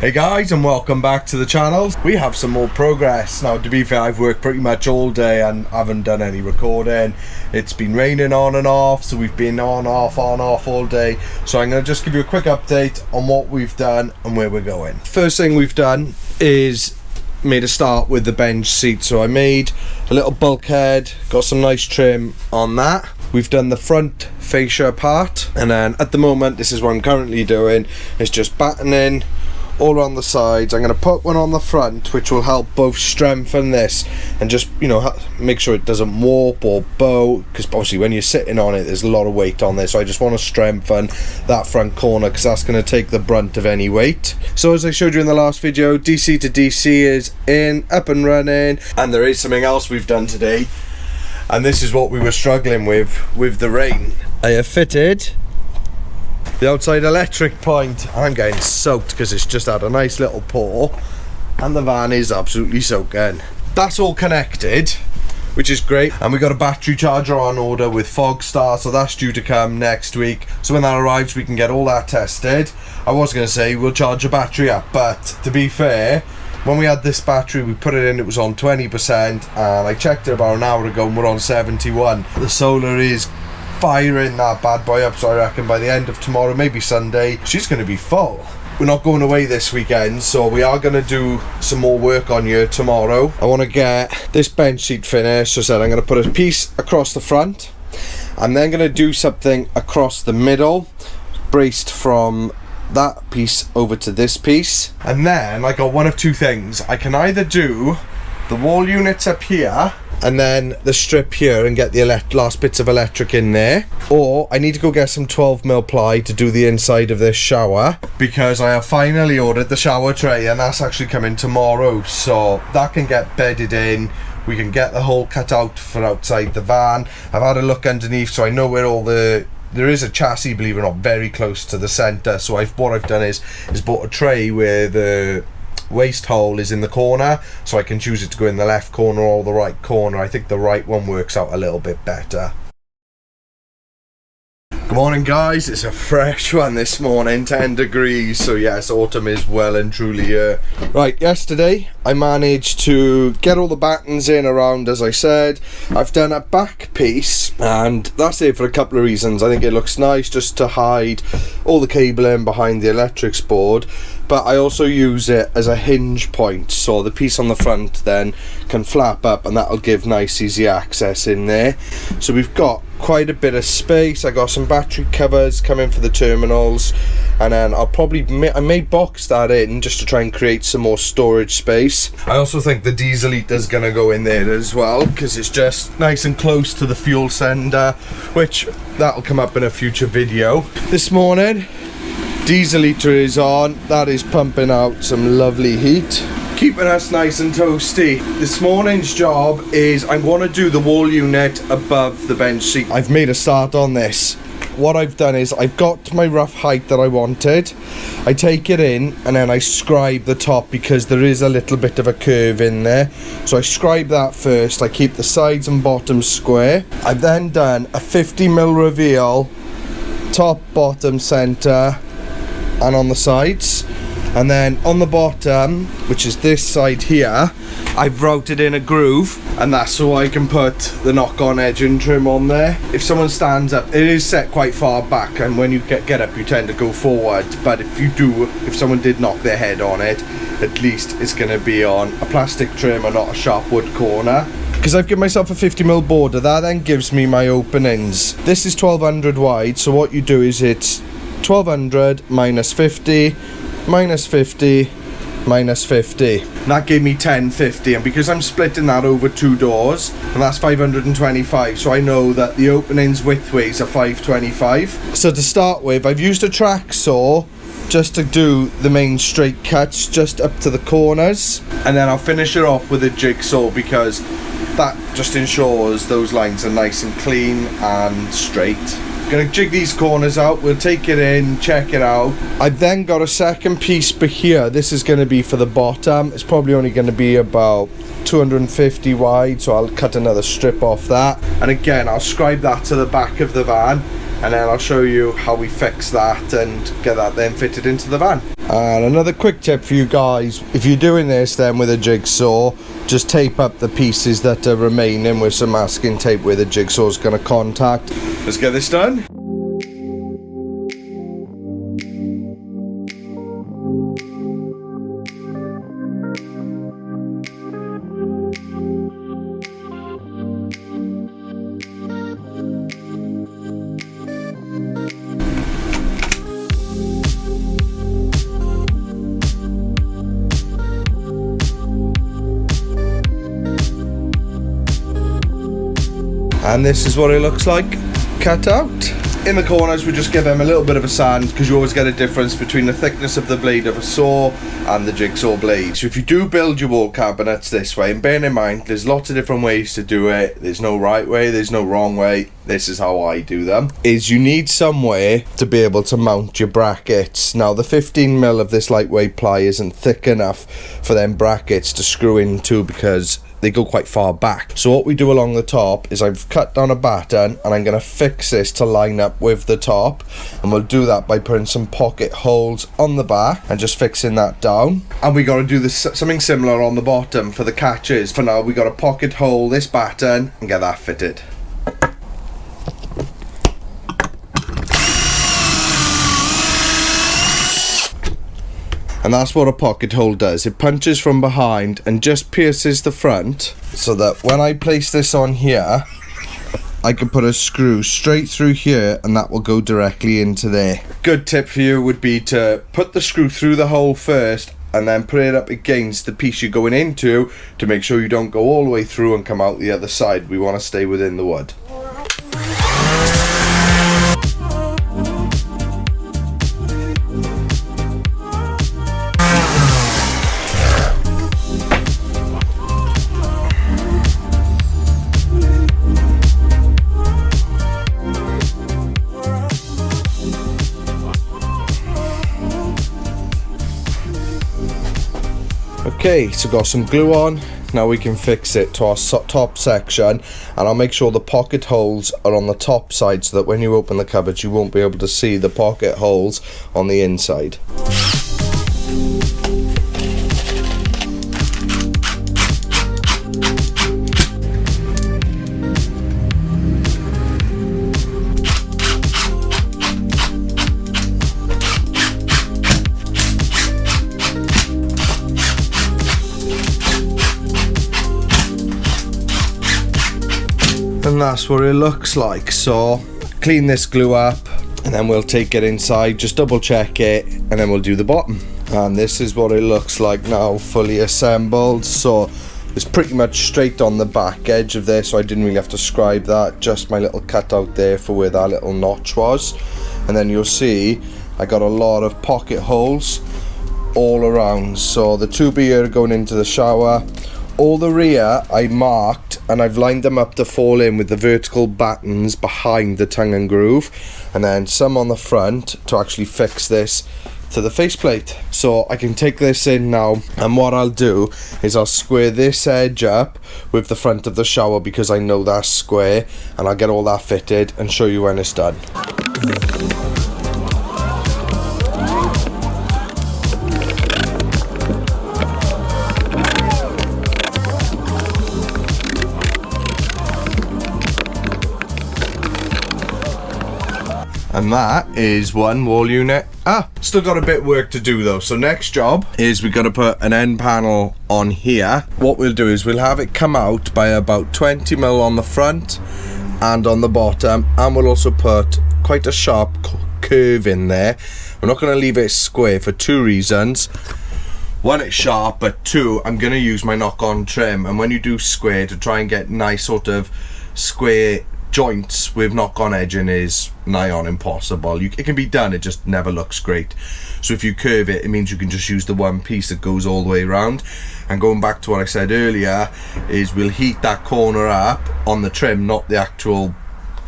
Hey guys, and welcome back to the channel. We have some more progress. Now, to be fair, I've worked pretty much all day and haven't done any recording. It's been raining on and off, so we've been on, off all day. So I'm going to just give you a quick update on what we've done and where we're going. First thing we've done is made a start with the bench seat. So I made a little bulkhead, got some nice trim on that. We've done the front fascia part, and then at the moment, this is what I'm currently doing, is just battening all around the sides. I'm going to put one on the front, which will help both strengthen this and just, you know, make sure it doesn't warp or bow, because obviously when you're sitting on it, there's a lot of weight on there. So I just want to strengthen that front corner, because that's going to take the brunt of any weight. So as I showed you in the last video, DC to DC is in, up and running. And there is something else we've done today, and this is what we were struggling with the rain. I have fitted the outside electric point. I'm getting soaked because it's just had a nice little pour and the van is absolutely soaking. That's all connected, which is great, and we got a battery charger on order with Fogstar, so that's due to come next week. So when that arrives, we can get all that tested. I was going to say we'll charge the battery up, but to be fair, when we had this battery, we put it in, it was on 20%, and I checked it about an hour ago and we're on 71. The solar is firing that bad boy up, so I reckon by the end of tomorrow, maybe Sunday, she's going to be full. We're not going away this weekend, so we are going to do some more work on here tomorrow. I want to get this bench seat finished. So I said I'm going to put a piece across the front. I'm then going to do something across the middle, braced from that piece over to this piece. And then I got one of two things. I can either do the wall units up here and then the strip here and get the last bits of electric in there, or I need to go get some 12mm ply to do the inside of this shower, because I have finally ordered the shower tray and that's actually coming tomorrow, so that can get bedded in. We can get the hole cut out for outside the van. I've had a look underneath, so I know where all the there is a chassis, believe it or not, very close to the center. So what I've done is bought a tray where the waste hole is in the corner, so I can choose it to go in the left corner or the right corner. I think the right one works out a little bit better. Good morning guys, it's a fresh one this morning, 10 degrees, so yes, autumn is well and truly here. Right, yesterday I managed to get all the battens in around, as I said. I've done a back piece, and that's it for a couple of reasons. I think it looks nice just to hide all the cabling behind the electrics board, but I also use it as a hinge point, so the piece on the front then can flap up and that'll give nice easy access in there. So we've got quite a bit of space. I got some battery covers coming for the terminals, and then I may box that in just to try and create some more storage space. I also think the diesel eater's gonna go in there as well, because it's just nice and close to the fuel sender, which that'll come up in a future video. This morning, diesel eater is on. That is pumping out some lovely heat, keeping us nice and toasty. This morning's job is I'm going to do the wall unit above the bench seat. I've made a start on this. What I've done is I've got my rough height that I wanted. I take it in and then I scribe the top, because there is a little bit of a curve in there. So I scribe that first. I keep the sides and bottom square. I've then done a 50mm reveal, top, bottom, center, and on the sides. And then on the bottom, which is this side here, I've routed in a groove, and that's so I can put the knock-on edge and trim on there. If someone stands up, it is set quite far back, and when you get up you tend to go forward, but if someone did knock their head on it, at least it's going to be on a plastic trim and not a sharp wood corner. Because I've given myself a 50mm border, that then gives me my openings. This is 1200 wide, so what you do is it's 1200 minus 50 minus 50 minus 50. That gave me 1050, and because I'm splitting that over two doors, and that's 525, so I know that the openings widthways are 525. So to start with, I've used a track saw just to do the main straight cuts just up to the corners, and then I'll finish it off with a jigsaw, because that just ensures those lines are nice and clean and straight. Gonna jig these corners out, we'll take it in, check it out. I've then got a second piece for here. This is going to be for the bottom. It's probably only going to be about 250 wide, so I'll cut another strip off that, and again I'll scribe that to the back of the van, and then I'll show you how we fix that and get that then fitted into the van. And another quick tip for you guys, if you're doing this then with a jigsaw, just tape up the pieces that are remaining with some masking tape where the jigsaw is going to contact. Let's get this done. And this is what it looks like cut out. In the corners we just give them a little bit of a sand, because you always get a difference between the thickness of the blade of a saw and the jigsaw blade. So if you do build your wall cabinets this way, and bear in mind there's lots of different ways to do it, there's no right way, there's no wrong way, this is how I do them, is you need somewhere to be able to mount your brackets. Now the 15mm of this lightweight ply isn't thick enough for them brackets to screw into, because they go quite far back. So what we do along the top is I've cut down a batten and I'm going to fix this to line up with the top, and we'll do that by putting some pocket holes on the back and just fixing that down. And we got to do this something similar on the bottom for the catches. For now we got to pocket hole this batten and get that fitted. And that's what a pocket hole does. It punches from behind and just pierces the front, so that when I place this on here, I can put a screw straight through here and that will go directly into there. Good tip for you would be to put the screw through the hole first and then put it up against the piece you're going into to make sure you don't go all the way through and come out the other side. We want to stay within the wood. Okay, so got some glue on. Now we can fix it to our top section, and I'll make sure the pocket holes are on the top side so that when you open the cupboard you won't be able to see the pocket holes on the inside. And that's what it looks like. So clean this glue up and then we'll take it inside, just double check it, and then we'll do the bottom. And this is what it looks like now, fully assembled. So it's pretty much straight on the back edge of this, so I didn't really have to scribe that, just my little cutout there for where that little notch was. And then you'll see I got a lot of pocket holes all around. So the tube here going into the shower, all the rear I marked and I've lined them up to fall in with the vertical battens behind the tongue and groove, and then some on the front to actually fix this to the faceplate. So I can take this in now, and what I'll do is I'll square this edge up with the front of the shower because I know that's square, and I'll get all that fitted and show you when it's done. And that is one wall unit. Still got a bit of work to do though. So next job is we've got to put an end panel on here. What we'll do is we'll have it come out by about 20mm on the front and on the bottom, and we'll also put quite a sharp curve in there. We're not going to leave it square for two reasons. One, it's sharp, but two, I'm going to use my knock-on trim, and when you do square, to try and get nice sort of square joints with knock-on edging is nigh on impossible. It can be done, it just never looks great. So if you curve it, it means you can just use the one piece that goes all the way around. And going back to what I said earlier, is we'll heat that corner up on the trim, not the actual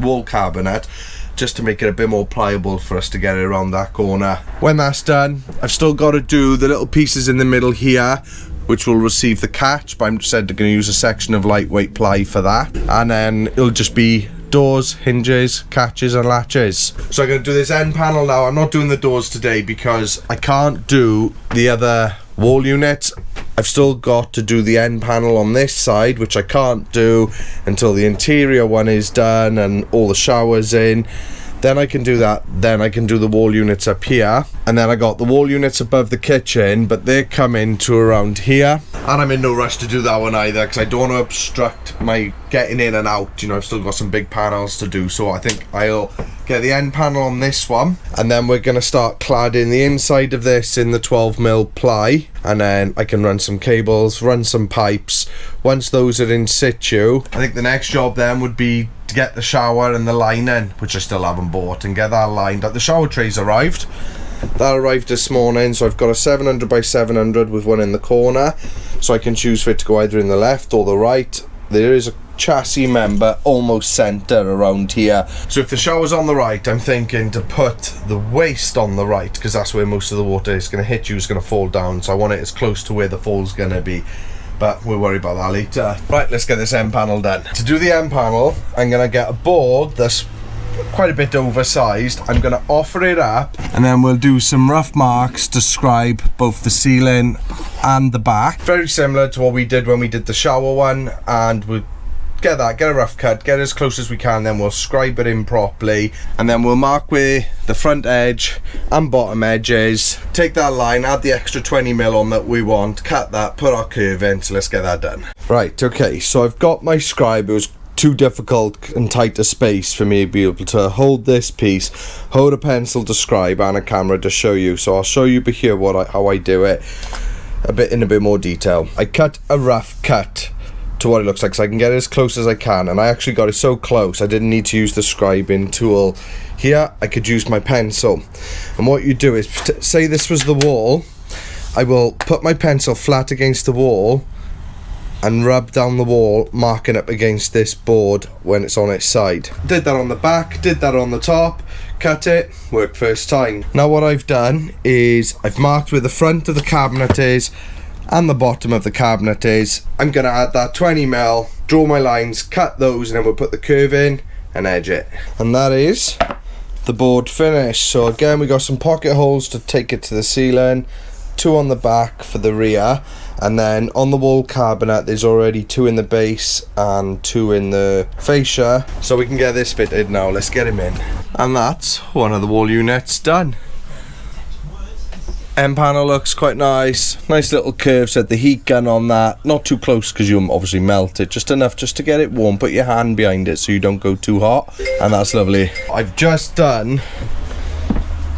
wall cabinet, just to make it a bit more pliable for us to get it around that corner. When that's done, I've still got to do the little pieces in the middle here, which will receive the catch, but I'm said they're going to use a section of lightweight ply for that, and then it'll just be doors, hinges, catches and latches. So I'm going to do this end panel now. I'm not doing the doors today because I can't do the other wall units. I've still got to do the end panel on this side, which I can't do until the interior one is done and all the showers in. Then I can do that. Then I can do the wall units up here. And then I got the wall units above the kitchen, but they're coming to around here. And I'm in no rush to do that one either, because I don't want to obstruct my getting in and out. You know, I've still got some big panels to do. So I think I'll get the end panel on this one. And then we're going to start cladding the inside of this in the 12mm ply. And then I can run some cables, run some pipes. Once those are in situ, I think the next job then would be to get the shower and the lining, which I still haven't bought, and get that lined up. The shower tray's arrived. That arrived this morning, so I've got a 700 by 700 with one in the corner, so I can choose for it to go either in the left or the right. There is a chassis member almost centre around here, so if the shower's on the right, I'm thinking to put the waste on the right, because that's where most of the water is going to hit you, is going to fall down, so I want it as close to where the fall's going to be. But we'll worry about that later. Right, let's get this end panel done. To do the end panel, I'm going to get a board that's quite a bit oversized. I'm going to offer it up, and then we'll do some rough marks to scribe both the ceiling and the back. Very similar to what we did when we did the shower one, and we'll get a rough cut, get as close as we can, then we'll scribe it in properly, and then we'll mark where the front edge and bottom edge is. Take that line, add the extra 20mm on that we want, cut that, put our curve in, so let's get that done. Right, okay, so I've got my scribe. It was too difficult and tight a space for me to be able to hold this piece, hold a pencil to scribe and a camera to show you, so I'll show you here how I do it in a bit more detail. I cut a rough cut to what it looks like, so I can get it as close as I can, and I actually got it so close I didn't need to use the scribing tool. Here I could use my pencil, and what you do is, say this was the wall, I will put my pencil flat against the wall and rub down the wall, marking up against this board when it's on its side. Did that on the back, did that on the top, cut it, worked first time. Now what I've done is I've marked where the front of the cabinet is and the bottom of the cabinet is. I'm going to add that 20mm, draw my lines, cut those, and then we'll put the curve in and edge it. And that is the board finished. So again, we got some pocket holes to take it to the ceiling, 2 on the back for the rear, and then on the wall cabinet there's already 2 in the base and 2 in the fascia, so we can get this fitted now. Let's get him in. And that's one of the wall units done. End panel looks quite nice. Nice little curve, set the heat gun on that. Not too close because you'll obviously melt it. Just enough just to get it warm. Put your hand behind it so you don't go too hot. And that's lovely. I've just done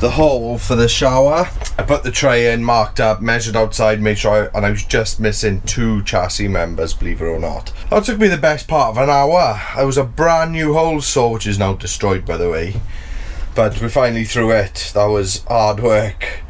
the hole for the shower. I put the tray in, marked up, measured outside, made sure and I was just missing 2 chassis members, believe it or not. That took me the best part of an hour. It was a brand new hole saw, which is now destroyed by the way. But we're finally through it. That was hard work.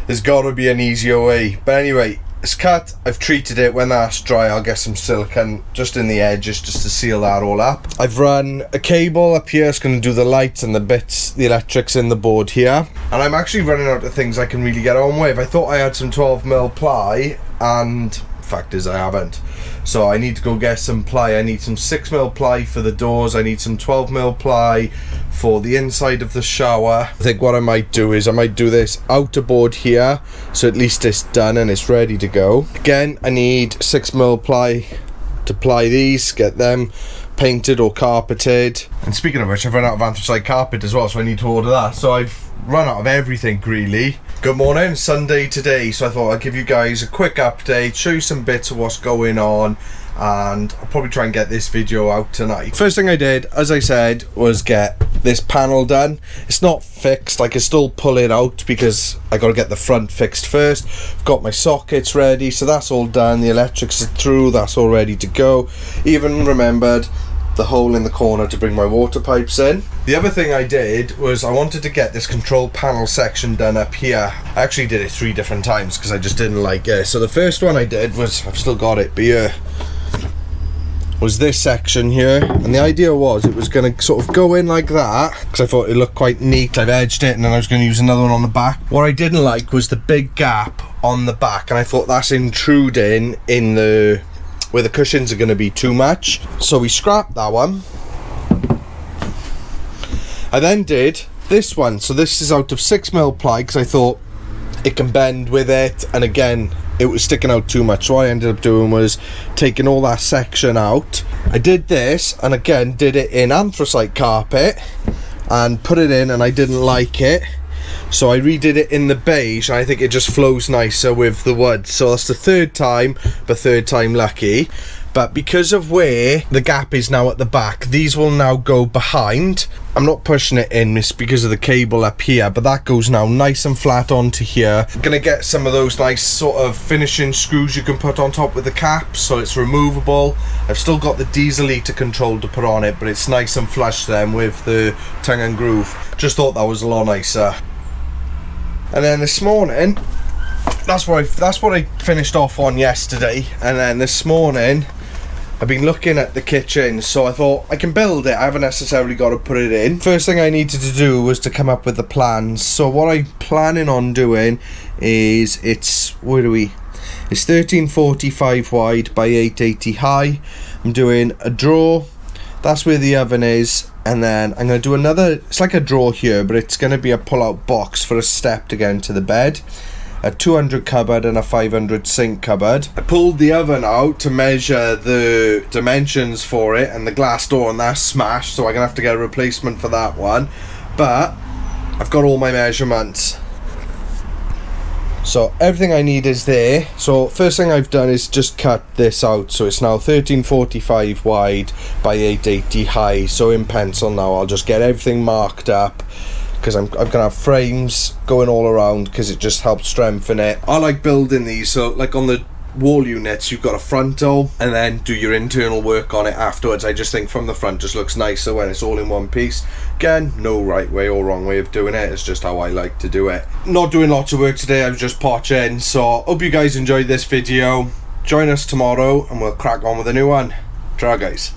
There's got to be an easier way. But anyway, it's cut. I've treated it. When that's dry, I'll get some silicone just in the edges just to seal that all up. I've run a cable up here. It's going to do the lights and the bits, the electrics in the board here. And I'm actually running out of things I can really get on with. I thought I had some 12mm ply, and fact is I haven't. So I need to go get some ply. I need some 6mm ply for the doors. I need some 12mm ply for the inside of the shower. I think what I might do is I might do this outer board here, so at least it's done and it's ready to go. Again, I need 6mm ply to ply these, get them painted or carpeted. And speaking of which, I've run out of anthracite carpet as well, so I need to order that. So I've run out of everything really. Good morning, Sunday today, so I thought I'd give you guys a quick update, show you some bits of what's going on, and I'll probably try and get this video out tonight. First thing I did, as I said, was get this panel done. It's not fixed, I can still pull it out because I got to get the front fixed first. I've got my sockets ready, so that's all done. The electrics are through, that's all ready to go. Even remembered the hole in the corner to bring my water pipes in. The other thing I did was I wanted to get this control panel section done up here. I actually did it 3 different times because I just didn't like it. So the first one I did was, I've still got it, but here was this section here, and the idea was it was going to sort of go in like that because I thought it looked quite neat. I've edged it, and then I was going to use another one on the back. What I didn't like was the big gap on the back, and I thought that's intruding in the where the cushions are going to be too much, so we scrapped that one I then did this one. So this is out of 6mm ply because I thought it can bend with it, and again it was sticking out too much, so what I ended up doing was taking all that section out. I did this, and again did it in anthracite carpet and put it in, and I didn't like it, so I redid it in the beige, and I think it just flows nicer with the wood. So that's the third time, but third time lucky. But because of where the gap is now at the back, these will now go behind. I'm not pushing it in, it's because of the cable up here, but that goes now nice and flat onto here. I'm gonna get some of those nice sort of finishing screws you can put on top with the cap, so it's removable. I've still got the diesel heater control to put on it, but it's nice and flush then with the tongue and groove. Just thought that was a lot nicer. And then this morning, that's what I finished off on yesterday, and then this morning I've been looking at the kitchen, so I thought I can build it. I haven't necessarily got to put it in. First thing I needed to do was to come up with the plans. So what I'm planning on doing is it's 1345 wide by 880 high. I'm doing a drawer, that's where the oven is, and then I'm going to do another, it's like a drawer here, but it's going to be a pull-out box for a step to get into the bed. A 200 cupboard and a 500 sink cupboard. I pulled the oven out to measure the dimensions for it, and the glass door and that's smashed, so I'm gonna have to get a replacement for that one, but I've got all my measurements, so everything I need is there. So first thing I've done is just cut this out, so it's now 1345 wide by 880 high. So in pencil now I'll just get everything marked up, because I'm gonna have frames going all around, because it just helps strengthen it. I like building these, so like on the wall units you've got a frontal and then do your internal work on it afterwards. I just think from the front just looks nicer when it's all in one piece. Again, no right way or wrong way of doing it, it's just how I like to do it. Not doing lots of work today, I was just potching, so hope you guys enjoyed this video. Join us tomorrow and we'll crack on with a new one. Try guys.